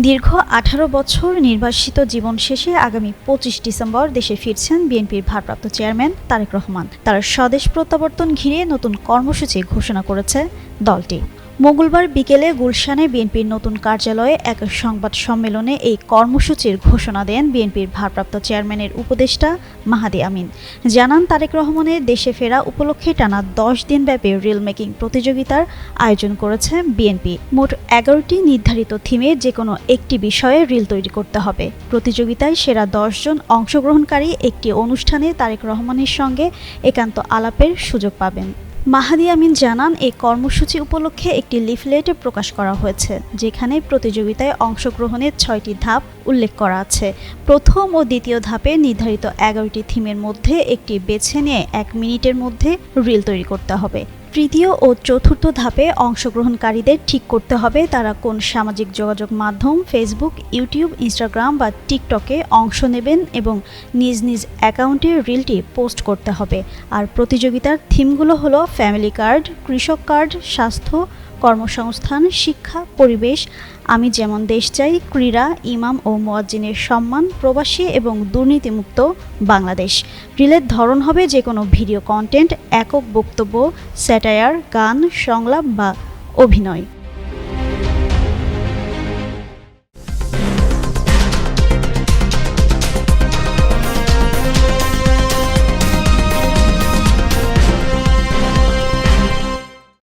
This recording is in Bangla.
দীর্ঘ ১৮ বছর নির্বাসিত জীবন শেষে আগামী ২৫ ডিসেম্বর দেশে ফিরছেন বিএনপির ভারপ্রাপ্ত চেয়ারম্যান তারেক রহমান। তার স্বদেশ প্রত্যাবর্তন ঘিরে নতুন কর্মসূচি ঘোষণা করেছে দলটি। মঙ্গলবার বিকেলে গুলশানে বিএনপির নতুন কার্যালয়ে এক সংবাদ সম্মেলনে এই কর্মসূচির ঘোষণা দেন বিএনপির ভারপ্রাপ্ত চেয়ারম্যানের উপদেষ্টা মাহাদি আমিন। জানান, তারেক রহমানের দেশে ফেরা উপলক্ষে টানা ১০ দিনব্যাপী রিল মেকিং প্রতিযোগিতার আয়োজন করেছে বিএনপি। মোট ১১টি নির্ধারিত থিমে যেকোনো একটি বিষয়ে রিল তৈরি করতে হবে। প্রতিযোগিতায় সেরা ১০ জন অংশগ্রহণকারী একটি অনুষ্ঠানে তারেক রহমানের সঙ্গে একান্ত আলাপের সুযোগ পাবেন। মাহাদি আমিন জানান, এই কর্মসূচি উপলক্ষে একটি লিফলেট প্রকাশ করা হয়েছে, যেখানে প্রতিযোগিতায় অংশগ্রহণের ৬টি ধাপ উল্লেখ করা আছে। প্রথম ও দ্বিতীয় ধাপে নির্ধারিত ১১টি থিমের মধ্যে একটি বেছে নিয়ে ১ মিনিটের মধ্যে রিল তৈরি করতে হবে। তৃতীয় ও চতুর্থ ধাপে অংশগ্রহণকারীদের ঠিক করতে হবে তারা কোন সামাজিক যোগাযোগ মাধ্যম ফেসবুক, ইউটিউব, ইনস্টাগ্রাম বা টিকটকে অংশ নেবেন এবং নিজ নিজ অ্যাকাউন্টে রিলটি পোস্ট করতে হবে। আর প্রতিযোগিতার থিমগুলো হলো ফ্যামিলি কার্ড, কৃষক কার্ড, স্বাস্থ্য, কর্মসংস্থান, শিক্ষা, পরিবেশ, আমি যেমন দেশ চাই, ক্রীড়া, ইমাম ও মুয়াজ্জিনের সম্মান, প্রবাসী এবং দুর্নীতিমুক্ত বাংলাদেশ। রিলের ধরন হবে যে কোনো ভিডিও কন্টেন্ট, একক বক্তব্য, স্যাটায়ার, গান, সংলাপ বা অভিনয়।